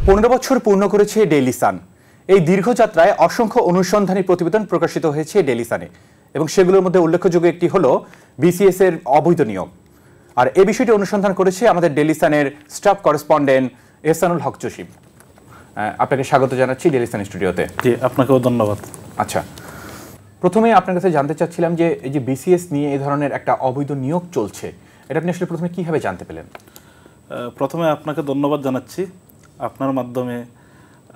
15 বছর পূর্ণ করেছে ডেইলি সান। এই দীর্ঘযাত্রায় অসংখ্য অনুসন্ধানী প্রতিবেদন প্রকাশিত হয়েছে ডেইলি সানে এবং সেগুলোর মধ্যে উল্লেখযোগ্য একটি হলো বিসিএস এর অবৈধ নিয়োগ। আর এই বিষয়টি অনুসন্ধান করেছে আমাদের ডেইলি সানের স্টাফ করেসপন্ডেন্ট এহসানুল হক জসিম। আপনাকে স্বাগত জানাচ্ছি ডেইলি সান স্টুডিওতে। জি, আপনাকেও ধন্যবাদ। আচ্ছা, প্রথমে আপনার কাছে জানতে চাচ্ছিলাম যে এই যে বিসিএস নিয়ে এই ধরনের একটা অবৈধ নিয়োগ চলছে, এটা আপনি আসলে প্রথমে কিভাবে জানতে পেলেন? প্রথমে আপনাকে ধন্যবাদ জানাচ্ছি। আপনার মাধ্যমে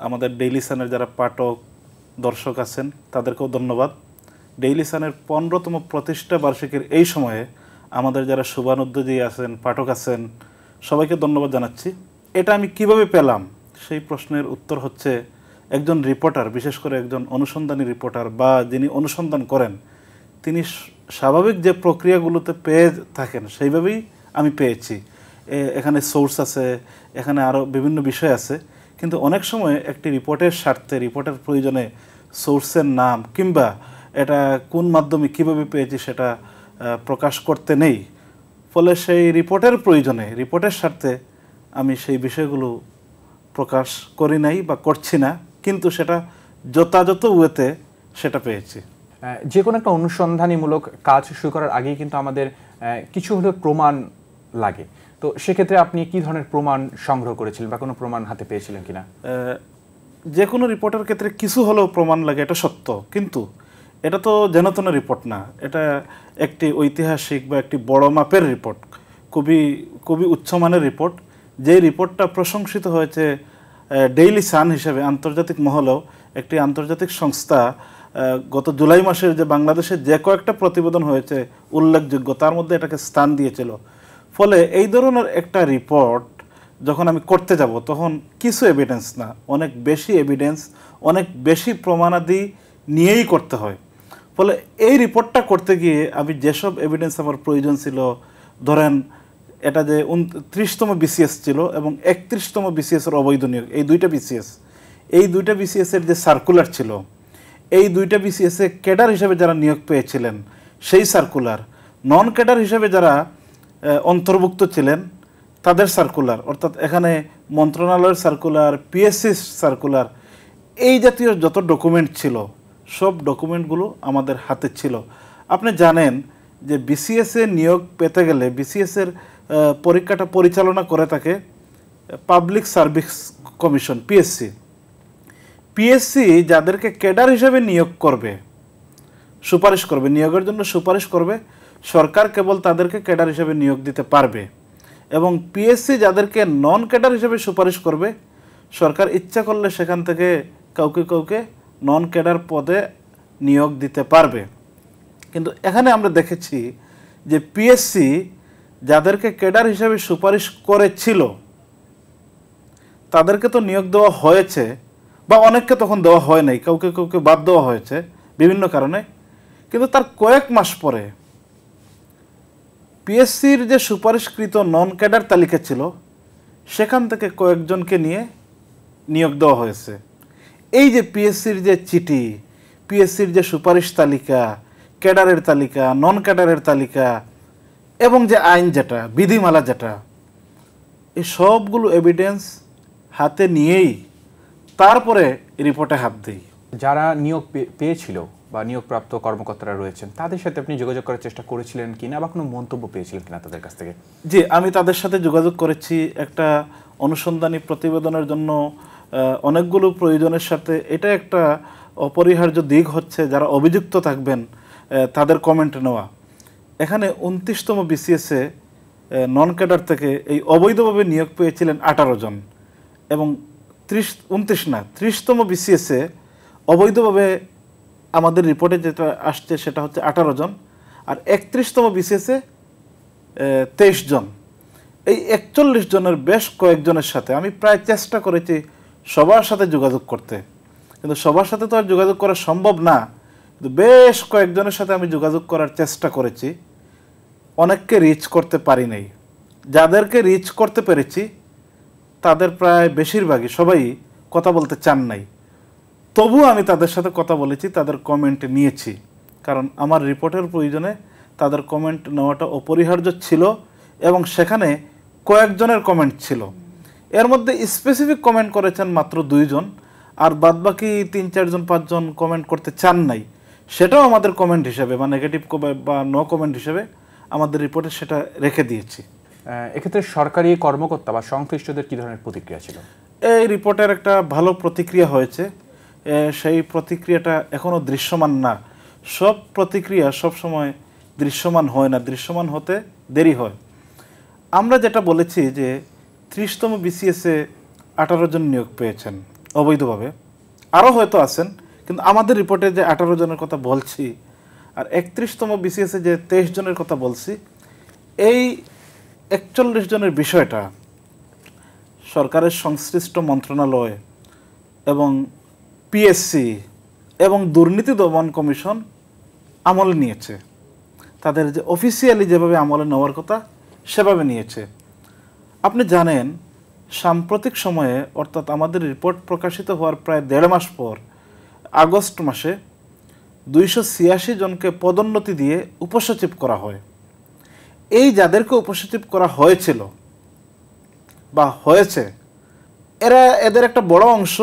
আমাদের ডেইলি সানের যারা পাঠক দর্শক আছেন তাদেরকেও ধন্যবাদ। ডেইলি সানের 15তম প্রতিষ্ঠা বার্ষিকীর এই সময়ে আমাদের যারা শুভানুদ্যোগী আছেন, পাঠক আছেন, সবাইকে ধন্যবাদ জানাচ্ছি। এটা আমি কিভাবে পেলাম সেই প্রশ্নের উত্তর হচ্ছে, একজন রিপোর্টার, বিশেষ করে একজন অনুসন্ধানী রিপোর্টার বা যিনি অনুসন্ধান করেন, তিনি স্বাভাবিক যে প্রক্রিয়াগুলোতে পেয়ে থাকেন সেইভাবেই আমি পেয়েছি। এখানে সোর্স আছে, এখানে আরও বিভিন্ন বিষয় আছে, কিন্তু অনেক সময় একটি রিপোর্টের স্বার্থে, রিপোর্টের প্রয়োজনে সোর্সের নাম কিংবা এটা কোন মাধ্যমে কিভাবে পেয়েছি সেটা প্রকাশ করতে নেই। ফলে সেই রিপোর্টের প্রয়োজনে, রিপোর্টের স্বার্থে আমি সেই বিষয়গুলো প্রকাশ করি নাই বা করছি না, কিন্তু সেটা যথাযথ ওয়েতে সেটা পেয়েছি। যে কোনো একটা অনুসন্ধানীমূলক কাজ শুরু করার আগেই কিন্তু আমাদের কিছু হলেও প্রমাণ লাগে। তো সেক্ষেত্রে আপনি কি ধরনের প্রমাণ সংগ্রহ করেছিলেন বা কোনো প্রমাণ হাতে পেয়েছিলেন কিনা? যে কোনো রিপোর্টের ক্ষেত্রে কিছু হলেও প্রমাণ লাগে, এটা সত্য, কিন্তু এটা তো যেন তেন রিপোর্ট না। এটা একটি ঐতিহাসিক বা একটি বড় মাপের রিপোর্ট, খুবই উচ্চমানের রিপোর্ট। যে রিপোর্টটা প্রশংসিত হয়েছে ডেইলি সান হিসেবে আন্তর্জাতিক মহলেও। একটি আন্তর্জাতিক সংস্থা গত জুলাই মাসের যে বাংলাদেশের যে কয়েকটা প্রতিবেদন হয়েছে উল্লেখযোগ্য, তার মধ্যে এটাকে স্থান দিয়েছিল। ফলে এই ধরনের একটা রিপোর্ট যখন আমি করতে যাব, তখন কিছু এভিডেন্স না, অনেক বেশি এভিডেন্স, অনেক বেশি প্রমাণাদি নিয়েই করতে হয়। ফলে এই রিপোর্টটা করতে গিয়ে আমি যেসব এভিডেন্স আমার প্রয়োজন ছিল, ধরেন এটা যে 29তম বিসিএস ছিল এবং 31তম বিসিএসের অবৈধ নিয়োগ, এই দুইটা বিসিএসের যে সার্কুলার ছিল, এই দুইটা বিসিএসে ক্যাডার হিসেবে যারা নিয়োগ পেয়েছিলেন সেই সার্কুলার, নন ক্যাডার হিসেবে যারা অন্তর্ভুক্ত ছিলেন তাদের সার্কুলার, অর্থাৎ এখানে মন্ত্রণালয়ের সার্কুলার, পিএসসি সার্কুলার, এই জাতীয় যত ডকুমেন্ট ছিল সব ডকুমেন্টগুলো আমাদের হাতে ছিল। আপনি জানেন যে বিসিএসে নিয়োগ পেতে গেলে বিসিএসের পরীক্ষাটা পরিচালনা করে থাকে পাবলিক সার্ভিস কমিশন, পিএসসি যাদেরকে ক্যাডার হিসেবে নিয়োগ করবে, সুপারিশ করবে, নিয়োগের জন্য সুপারিশ করবে, সরকার কেবল তাদেরকে ক্যাডার হিসেবে নিয়োগ দিতে পারবে। এবং পিএসসি যাদেরকে নন ক্যাডার হিসেবে সুপারিশ করবে, সরকার ইচ্ছা করলে সেখান থেকে কাউকে নন ক্যাডার পদে নিয়োগ দিতে পারবে। কিন্তু এখানে আমরা দেখেছি যে পিএসসি যাদেরকে ক্যাডার হিসেবে সুপারিশ করেছিল তাদেরকে তো নিয়োগ দেওয়া হয়েছে, বা অনেককে তখন দেওয়া হয় নাই, কাউকে বাদ দেওয়া হয়েছে বিভিন্ন কারণে। কিন্তু তার কয়েক মাস পরে পিএসসির যে সুপারিশকৃত নন ক্যাডার তালিকা ছিল সেখান থেকে কয়েকজনকে নিয়ে নিয়োগ দেওয়া হয়েছে। এই যে পিএসসির যে চিঠি, পিএসসির যে সুপারিশ তালিকা, ক্যাডারের তালিকা, নন ক্যাডারের তালিকা এবং যে আইন যেটা, বিধিমালা যেটা, এই সবগুলো এভিডেন্স হাতে নিয়েই তারপরে রিপোর্টে হাত দিই। যারা নিয়োগ পেয়েছিল বা নিয়োগপ্রাপ্ত কর্মকর্তারা রয়েছেন তাদের সাথে আপনি যোগাযোগ করার চেষ্টা করেছিলেন কিনা বা কোনো মন্তব্য পেয়েছিলেন কিনা তাদের কাছ থেকে? জি, আমি তাদের সাথে যোগাযোগ করেছি। একটা অনুসন্ধানী প্রতিবেদনের জন্য অনেকগুলো প্রয়োজনের সাথে এটা একটা অপরিহার্য দিক হচ্ছে যারা অভিযুক্ত থাকবেন তাদের কমেন্ট নেওয়া। এখানে 29তম বিসিএসে নন ক্যাডার থেকে এই অবৈধভাবে নিয়োগ পেয়েছিলেন 18 জন এবং 30তম বিসিএসে অবৈধভাবে আমাদের রিপোর্টে যেটা আসছে সেটা হচ্ছে 18 জন, আর 31তম বিসিএসে 23 জন। এই 41 জনের বেশ কয়েকজনের সাথে আমি প্রায় চেষ্টা করেছি সবার সাথে যোগাযোগ করতে, কিন্তু সবার সাথে তো আর যোগাযোগ করা সম্ভব না। কিন্তু বেশ কয়েকজনের সাথে আমি যোগাযোগ করার চেষ্টা করেছি, অনেককে রিচ করতে পারি নাই। যাদেরকে রিচ করতে পেরেছি তাদের প্রায় বেশিরভাগই, সবাই কথা বলতে চান নাই। তবুও আমি তাদের সাথে কথা বলেছি, তাদের কমেন্ট নিয়েছি, কারণ আমার রিপোর্টের প্রয়োজনে তাদের কমেন্ট নেওয়াটা অপরিহার্য ছিল এবং সেখানে কয়েকজনের কমেন্ট ছিল। এর মধ্যে স্পেসিফিক কমেন্ট করেছেন মাত্র 2 জন, আর বাদবাকি 3-4 জন 5 জন কমেন্ট করতে চান নাই। সেটাও আমাদের কমেন্ট হিসেবে বা নেগেটিভ বা নো কমেন্ট হিসেবে আমাদের রিপোর্টে সেটা রেখে দিয়েছি। এক্ষেত্রে সরকারি কর্মকর্তা বা সংশ্লিষ্টদের কী ধরনের প্রতিক্রিয়া ছিল? এই রিপোর্টের একটা ভালো প্রতিক্রিয়া হয়েছে। সেই প্রতিক্রিয়াটা এখনও দৃশ্যমান না। সব প্রতিক্রিয়া সব সময় দৃশ্যমান হয় না, দৃশ্যমান হতে দেরি হয়। আমরা যেটা বলেছি যে 30তম বিসিএসে 18 জন নিয়োগ পেয়েছেন অবৈধভাবে, আরও হয়তো আছেন, কিন্তু আমাদের রিপোর্টে যে 18 জনের কথা বলছি আর 31তম বিসিএসে যে 23 জনের কথা বলছি, এই 41 জনের বিষয়টা সরকারের সংশ্লিষ্ট মন্ত্রণালয় এবং পিএসসি এবং দুর্নীতি দমন কমিশন আমলে নিয়েছে। তাদের যে অফিসিয়ালি যেভাবে আমলে নেওয়ার কথা সেভাবে নিয়েছে। আপনি জানেন সাম্প্রতিক সময়ে, অর্থাৎ আমাদের রিপোর্ট প্রকাশিত হওয়ার প্রায় 1.5 মাস পর আগস্ট মাসে 286 জনকে পদোন্নতি দিয়ে উপসচিব করা হয়। এই যাদেরকে উপসচিব করা হয়েছিল বা হয়েছে, এদের একটা বড় অংশ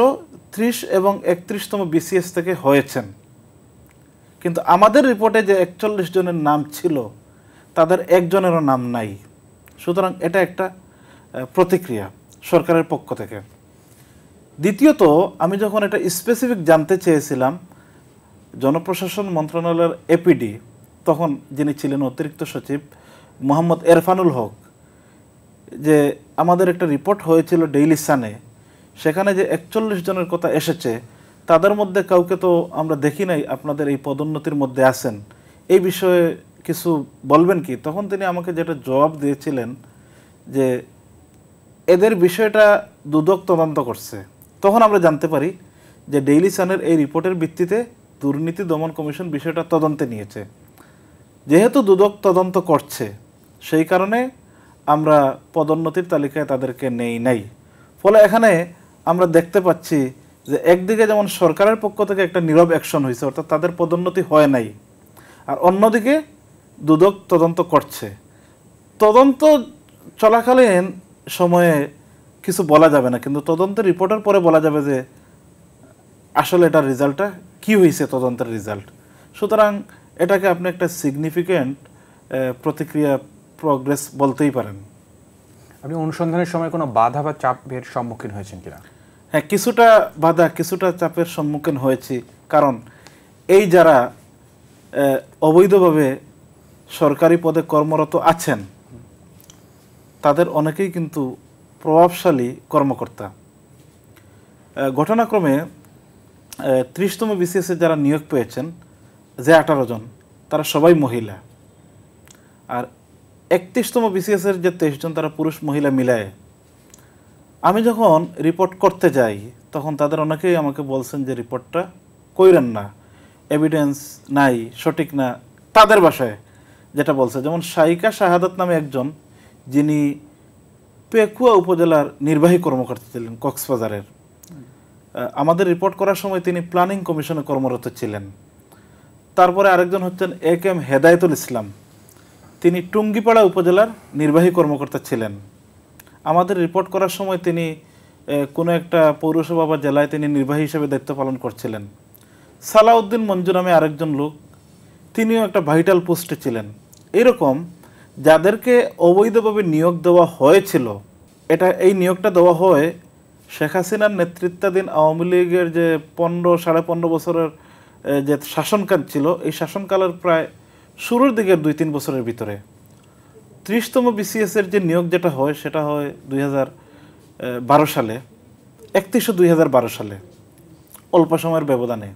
30 এবং 31তম বিসিএস থেকে হয়েছেন। কিন্তু আমাদের রিপোর্টে যে 41 জনের নাম ছিল তাদের একজনেরও নাম নাই। সুতরাং এটা একটা প্রতিক্রিয়া সরকারের পক্ষ থেকে। দ্বিতীয়ত, আমি যখন এটা স্পেসিফিক জানতে চেয়েছিলাম জনপ্রশাসন মন্ত্রণালয়ের এপিডি, তখন যিনি ছিলেন অতিরিক্ত সচিব মোহাম্মদ এরফানুল হক, যে আমাদের একটা রিপোর্ট হয়েছিল ডেইলি সানে, সেখানে যে 41 জনের কথা এসেছে তাদের মধ্যে কাউকে তো আমরা দেখি নাই আপনাদের এই পদোন্নতির মধ্যে আছেন, এই বিষয়ে কিছু বলবেন কি? তখন তিনি আমাকে যেটা জবাব দিয়েছিলেন যে এদের বিষয়টা দুদক তদন্ত করছে। তখন আমরা জানতে পারি যে ডেইলি সানের এই রিপোর্টের ভিত্তিতে দুর্নীতি দমন কমিশন বিষয়টা তদন্তে নিয়েছে। যেহেতু দুদক তদন্ত করছে, সেই কারণে আমরা পদোন্নতির তালিকায় তাদেরকে নেই নাই। ফলে এখানে আমরা দেখতে পাচ্ছি যে একদিকে যেমন সরকারের পক্ষ থেকে একটা নীরব অ্যাকশন হয়েছে, অর্থাৎ তাদের পদোন্নতি হয় নাই, আর অন্যদিকে দুদক তদন্ত করছে। তদন্ত চলাকালীন সময়ে কিছু বলা যাবে না, কিন্তু তদন্তের রিপোর্টের পরে বলা যাবে যে আসলে এটার রেজাল্টটা কী হয়েছে, তদন্তের রেজাল্ট। সুতরাং এটাকে আপনি একটা সিগনিফিক্যান্ট প্রতিক্রিয়া, প্রগ্রেস বলতেই পারেন। আপনি অনুসন্ধানের সময় কোনো বাধা বা চাপের সম্মুখীন হয়েছেন কিনা? হ্যাঁ, কিছুটা বাধা, কিছুটা চাপের সম্মুখীন হয়েছি। কারণ এই যারা অবৈধভাবে সরকারি পদে কর্মরত আছেন তাদের অনেকেই কিন্তু প্রভাবশালী কর্মকর্তা। ঘটনাক্রমে 30তম বিসিএসে যারা নিয়োগ পেয়েছেন, যে 18 জন, তারা সবাই মহিলা। আর 31তম বিসিএসের যে 23 জন, তারা পুরুষ মহিলা মিলায়। আমি যখন রিপোর্ট করতে যাই তখন তাদের অনেকেই আমাকে বলছেন যে রিপোর্টটা কইরেন না, এভিডেন্স নাই, সঠিক না। তাদের ভাষায় যেটা বলছে, যেমন শাইকা শাহাদাত নামে একজন, যিনি পেকুয়া উপজেলার নির্বাহী কর্মকর্তা ছিলেন কক্সবাজারের। আমাদের রিপোর্ট করার সময় তিনি প্ল্যানিং কমিশনে কর্মরত ছিলেন। তারপরে আরেকজন হচ্ছেন এ.কে.এম. হেদায়েতুল ইসলাম, তিনি টুঙ্গিপাড়া উপজেলার নির্বাহী কর্মকর্তা ছিলেন। আমাদের রিপোর্ট করার সময় তিনি কোনো একটা পৌরসভা বা জেলায় তিনি নির্বাহী হিসেবে দায়িত্ব পালন করছিলেন। সালাউদ্দিন মঞ্জু নামে আরেকজন লোক, তিনিও একটা ভাইটাল পোস্টে ছিলেন। এরকম যাদেরকে অবৈধভাবে নিয়োগ দেওয়া হয়েছিল, এই নিয়োগটা দেওয়া হয় শেখ হাসিনার নেতৃত্বাধীন আওয়ামী লীগের যে 15-15.5 বছরের যে শাসনকাল ছিল, এই শাসনকালের প্রায় শুরুর দিকের 2-3 বছরের ভিতরে। 30তম বিসিএসের যে নিয়োগ যেটা হয় সেটা হয় 2012 সালে, 31/2012 সালে, অল্প সময়ের ব্যবধানে।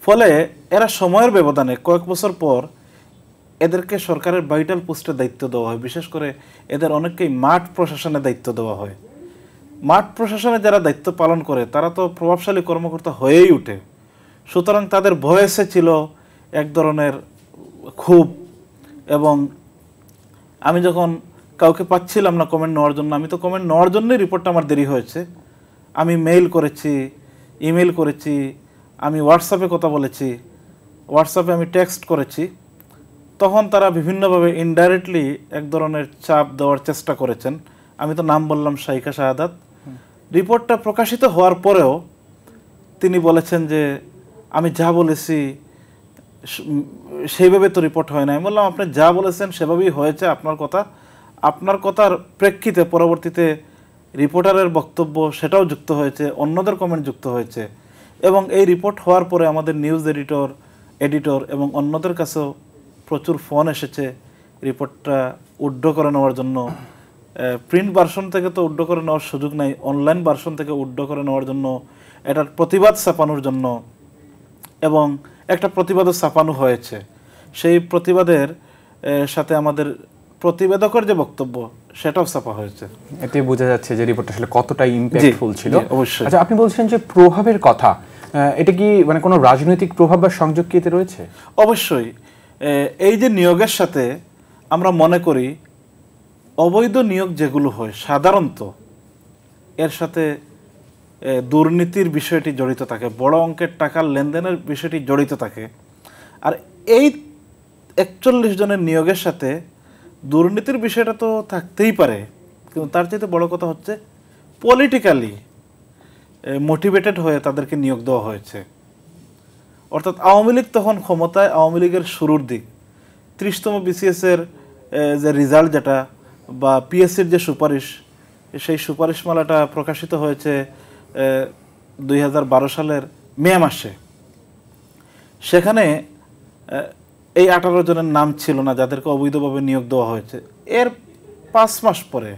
ফলে এরা সময়ের ব্যবধানে কয়েক বছর পর এদেরকে সরকারের ভাইটাল পোস্টে দায়িত্ব দেওয়া হয়। বিশেষ করে এদের অনেককেই মাঠ প্রশাসনে দায়িত্ব দেওয়া হয়। মাঠ প্রশাসনে যারা দায়িত্ব পালন করে তারা তো প্রভাবশালী কর্মকর্তা হয়েই ওঠে। সুতরাং তাদের ভয়েসে ছিল এক ধরনের ক্ষোভ। এবং আমি যখন কাউকে পাচ্ছিলাম না কমেন্ট নেওয়ার জন্য, আমি তো কমেন্ট নেওয়ার জন্যই রিপোর্টটা আমার দেরি হয়েছে। আমি মেইল করেছি, ইমেল করেছি, আমি হোয়াটসঅ্যাপে কথা বলেছি, হোয়াটসঅ্যাপে আমি টেক্সট করেছি। তখন তারা বিভিন্নভাবে ইনডাইরেক্টলি এক ধরনের চাপ দেওয়ার চেষ্টা করেছেন। আমি তো নাম বললাম শাইখা শাহাদাত, রিপোর্টটা প্রকাশিত হওয়ার পরেও তিনি বলেছেন যে আমি যা বলেছি সেইভাবে তো রিপোর্ট হয় না। আমি বললাম আপনি যা বলেছেন সেভাবেই হয়েছে আপনার কথার প্রেক্ষিতে পরবর্তীতে রিপোর্টারের বক্তব্য সেটাও যুক্ত হয়েছে, অন্যদের কমেন্ট যুক্ত হয়েছে, এবং এই রিপোর্ট হওয়ার পরে আমাদের নিউজ এডিটর এবং অন্যদের কাছেও প্রচুর ফোন এসেছে রিপোর্টটা উইথড্র করে নেওয়ার জন্য। প্রিন্ট ভার্সন থেকে তো উইথড্র করে নেওয়ার সুযোগ নাই, অনলাইন ভার্সন থেকে উইথড্র করে নেওয়ার জন্য, এটার প্রতিবাদ ছাপানোর জন্য, এবং একটা প্রতিবাদও ছাপানো হয়েছে। সেই প্রতিবাদের সাথে আমাদের প্রতিবেদকের যে বক্তব্য সেটাও ছাপা হয়েছে। এতে বোঝা যাচ্ছে যে রিপোর্টটা আসলে কতটা ইম্প্যাক্টফুল ছিল। অবশ্যই। আচ্ছা, আপনি বলছেন যে প্রভাবের কথা, এটা কি মানে কোনো রাজনৈতিক প্রভাব বা সংযোগ কি এতে রয়েছে? অবশ্যই। এই যে নিয়োগের সাথে আমরা মনে করি অবৈধ নিয়োগ যেগুলো হয় সাধারণত এর সাথে দুর্নীতির বিষয়টি জড়িত থাকে, বড় অঙ্কের টাকার লেনদেনের বিষয়টি জড়িত থাকে। আর এই ৪১ জনের নিয়োগের সাথে দুর্নীতির বিষয়টা তো থাকতেই পারে, কিন্তু তার চাইতে বড় কথা হচ্ছে পলিটিক্যালি মোটিভেটেড হয়ে তাদেরকে নিয়োগ দেওয়া হয়েছে। অর্থাৎ আওয়ামী লীগ তখন ক্ষমতায়, আওয়ামী লীগের শুরুর দিক ৩০তম বিসিএসের যে রেজাল্ট যেটা বা পিএসসির যে সুপারিশ, সেই সুপারিশমালাটা প্রকাশিত হয়েছে ২০১২ সালের মে মাসে। সেখানে এই ১৮ জনের নাম ছিল না যাদেরকে অবৈধভাবে নিয়োগ দেওয়া হয়েছে। এর ৫ মাস পরে,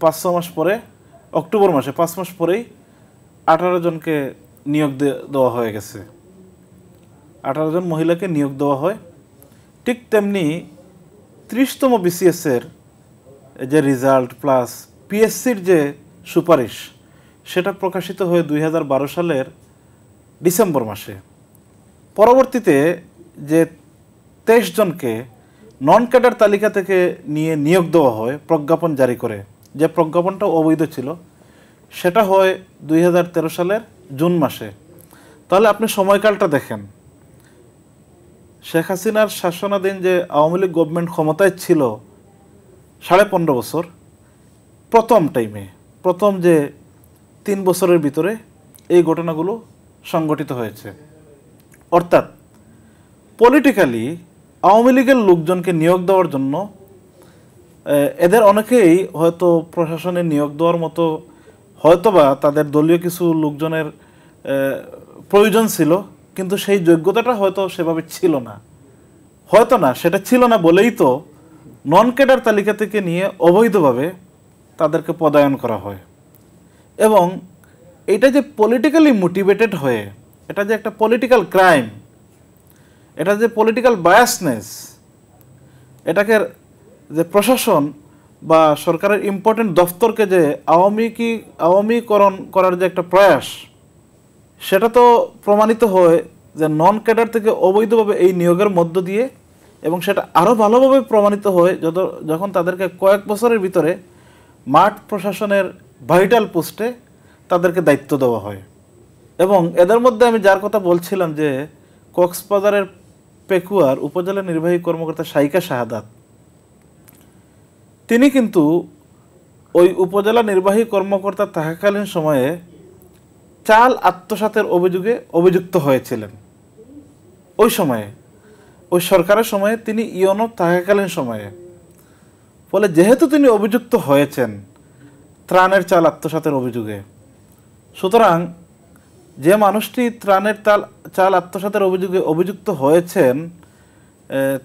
৫-৬ মাস পরে, অক্টোবর মাসে ৫ মাস পরেই ১৮ জনকে নিয়োগ দেওয়া হয়ে গেছে। ১৮ জন মহিলাকে নিয়োগ দেওয়া হয়। ঠিক তেমনি ৩০তম বিসিএসের যে রেজাল্ট প্লাস পিএসসির যে সুপারিশ সেটা প্রকাশিত হয়ে ২০১২ সালের ডিসেম্বর মাসে। পরবর্তীতে যে ২৩ জনকে নন ক্যাডার তালিকা থেকে নিয়ে নিয়োগ দেওয়া হয় প্রজ্ঞাপন জারি করে, যে প্রজ্ঞাপনটা অবৈধ ছিল, সেটা হয় ২০১৩ সালের জুন মাসে। তাহলে আপনি সময়কালটা দেখেন, শেখ হাসিনার শাসনাধীন যে আওয়ামী লীগ গভর্নমেন্ট ক্ষমতায় ছিল ১৫.৫ বছর, প্রথম যে ৩ বছরের ভিতরে এই ঘটনাগুলো সংঘটিত হয়েছে। অর্থাৎ পলিটিক্যালি আওয়ামী লীগের লোকজনকে নিয়োগ দেওয়ার জন্য এদের অনেকেই হয়তো প্রশাসনে নিয়োগ দেওয়ার মতো হয়তোবা তাদের দলীয় কিছু লোকজনের প্রয়োজন ছিল, কিন্তু সেই যোগ্যতাটা হয়তো সেভাবে ছিল না, সেটা ছিল না বলেই তো নন ক্যাডার তালিকা থেকে নিয়ে অবৈধভাবে তাদেরকে পদায়ন করা হয়। এবং এটা যে পলিটিক্যালি মোটিভেটেড হয়ে, এটা যে একটা পলিটিক্যাল ক্রাইম, এটা যে পলিটিক্যাল বায়াসনেস, এটাকে যে প্রশাসন বা সরকারের ইম্পর্টেন্ট দফতরকে যে আওয়ামীকরণ করার যে একটা প্রয়াস, সেটা তো প্রমাণিত হয় যে নন ক্যাডার থেকে অবৈধভাবে এই নিয়োগের মধ্য দিয়ে, এবং সেটা আরও ভালোভাবে প্রমাণিত হয় যখন তাদেরকে কয়েক বছরের ভিতরে মাঠ প্রশাসনের ভাইটাল পোস্টে তাদেরকে দায়িত্ব দেওয়া হয়। এবং এদের মধ্যে আমি যার কথা বলছিলাম যে কক্সবাজারের পেকুয়ার উপজেলা নির্বাহী কর্মকর্তা শাইখা শাহাদাত, তিনি কিন্তু ওই উপজেলা নির্বাহী কর্মকর্তা থাকাকালীন সময়ে চাল আত্মসাতের অভিযোগে অভিযুক্ত হয়েছিলেন। ওই সরকারের সময়ে তিনি ইওনো থাকাকালীন সময়ে। ফলে যেহেতু তিনি অভিযুক্ত হয়েছেন ত্রাণের চাল আত্মসাতের অভিযোগে, সুতরাং যে মানুষটি ত্রাণের চাল আত্মসাতের অভিযোগে অভিযুক্ত হয়েছেন,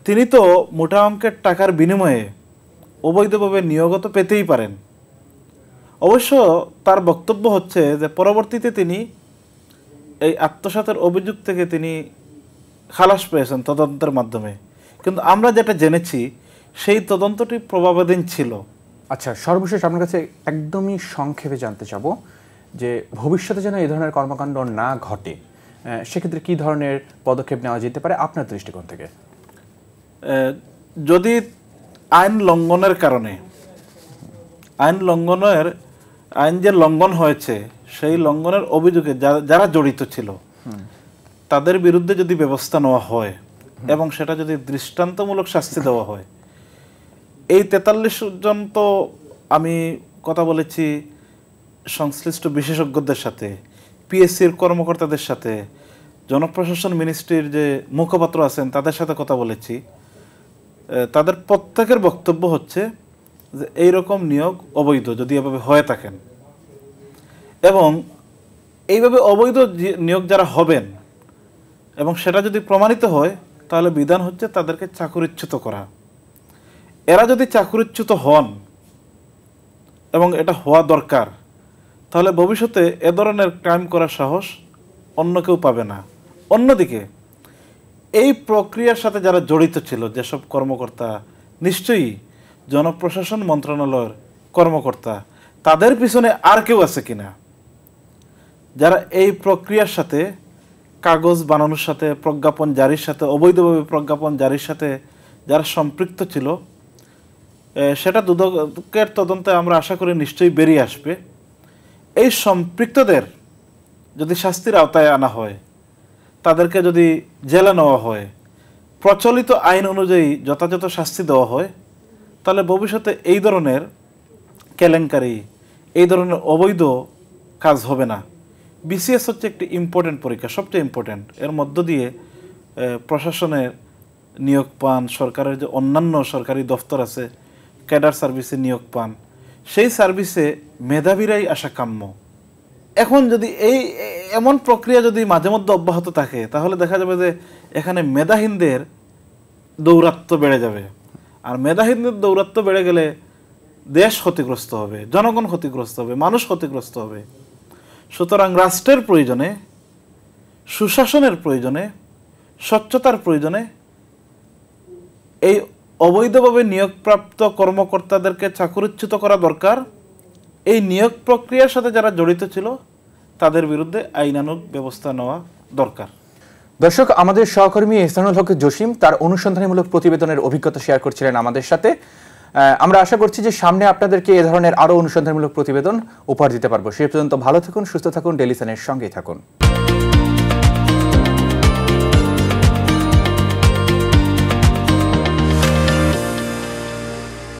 তিনি তো মোটা অঙ্কের টাকার বিনিময়ে অবৈধভাবে নিয়োগত পেতেই পারেন। অবশ্য তার বক্তব্য হচ্ছে যে পরবর্তীতে তিনি এই আত্মসাতের অভিযোগ থেকে তিনি খালাস পেয়েছেন তদন্তের মাধ্যমে, কিন্তু আমরা যেটা জেনেছি সেই তদন্তটি প্রভাবাধীন ছিল। আচ্ছা, সর্বশেষ আপনার কাছে একদমই সংক্ষেপে জানতে চাবো যে ভবিষ্যতে যেন এই ধরনের কর্মকাণ্ড না ঘটে, সেক্ষেত্রে কী ধরনের পদক্ষেপ নেওয়া যেতে পারে আপনার দৃষ্টিকোণ থেকে? যদি আইন লঙ্ঘনের কারণে আইন যে লঙ্ঘন হয়েছে সেই লঙ্ঘনের অভিযোগে যারা জড়িত ছিল তাদের বিরুদ্ধে যদি ব্যবস্থা নেওয়া হয় এবং সেটা যদি দৃষ্টান্তমূলক শাস্তি দেওয়া হয়, এই ৪৩ জন তো আমি কথা বলেছি সংশ্লিষ্ট বিশেষজ্ঞদের সাথে, পিএসসির কর্মকর্তাদের সাথে, জনপ্রশাসন মিনিস্ট্রির যে মুখপাত্র আছেন তাদের সাথে কথা বলেছি। তাদের প্রত্যেকের বক্তব্য হচ্ছে যে এইরকম নিয়োগ অবৈধ যদি এভাবে হয়ে থাকেন, এবং এইভাবে অবৈধ নিয়োগ যারা হবেন এবং সেটা যদি প্রমাণিত হয় তাহলে বিধান হচ্ছে তাদেরকে চাকরিচ্যুত করা। এরা যদি চাকরিচ্যুত হন, এবং এটা হওয়া দরকার, তাহলে ভবিষ্যতে এ ধরনের ক্রাইম করার সাহস অন্য কেউ পাবে না। অন্যদিকে এই প্রক্রিয়ার সাথে যারা জড়িত ছিল, যেসব কর্মকর্তা, নিশ্চয়ই জনপ্রশাসন মন্ত্রণালয়ের কর্মকর্তা, তাদের পিছনে আর কেউ আছে কিনা যারা এই প্রক্রিয়ার সাথে, কাগজ বানানোর সাথে, প্রজ্ঞাপন জারির সাথে, অবৈধভাবে প্রজ্ঞাপন জারির সাথে যারা সম্পৃক্ত ছিল, সেটা দুদকের তদন্তে আমরা আশা করি নিশ্চয়ই বেরিয়ে আসবে। এই সম্পৃক্তদের যদি শাস্তির আওতায় আনা হয়, তাদেরকে যদি জেলে নেওয়া হয়, প্রচলিত আইন অনুযায়ী যথাযথ শাস্তি দেওয়া হয়, তাহলে ভবিষ্যতে এই ধরনের কেলেঙ্কারি, এই ধরনের অবৈধ কাজ হবে না। বিসিএস হচ্ছে একটি ইম্পর্টেন্ট পরীক্ষা, সবচেয়ে ইম্পর্টেন্ট। এর মধ্য দিয়ে প্রশাসনের নিয়োগ পান, সরকারের যে অন্যান্য সরকারি দফতর আছে, ক্যাডার সার্ভিসে নিয়োগ পান, সেই সার্ভিসে মেধাবীরাই আসা কাম্য। এখন যদি এমন প্রক্রিয়া যদি মাঝে মধ্যে অব্যাহত থাকে, তাহলে দেখা যাবে যে এখানে মেধাহীনদের দৌরাত্ম্য বেড়ে যাবে। আর মেধাহীনদের দৌরাত্ম্য বেড়ে গেলে দেশ ক্ষতিগ্রস্ত হবে, জনগণ ক্ষতিগ্রস্ত হবে, মানুষ ক্ষতিগ্রস্ত হবে। সুতরাং রাষ্ট্রের প্রয়োজনে, সুশাসনের প্রয়োজনে, স্বচ্ছতার প্রয়োজনে এই অবৈধভাবে নিয়োগপ্রাপ্ত কর্মকর্তাদেরকে চাকরিচ্যুত করা দরকার। এই নিয়োগ প্রক্রিয়ার সাথে যারা জড়িত ছিল তাদের বিরুদ্ধে আইনানুগ ব্যবস্থা নেওয়া দরকার। দর্শক, আমাদের সহকর্মী ইহসানুল হক জসিম তার অনুসন্ধানমূলক প্রতিবেদনের অভিজ্ঞতা শেয়ার করছিলেন আমাদের সাথে। আমরা আশা করছি যে সামনে আপনাদেরকে এ ধরনের আরও অনুসন্ধানমূলক প্রতিবেদন উপহার দিতে পারবো। সে পর্যন্ত ভালো থাকুন, সুস্থ থাকুন, ডেইলি সানের সঙ্গেই থাকুন।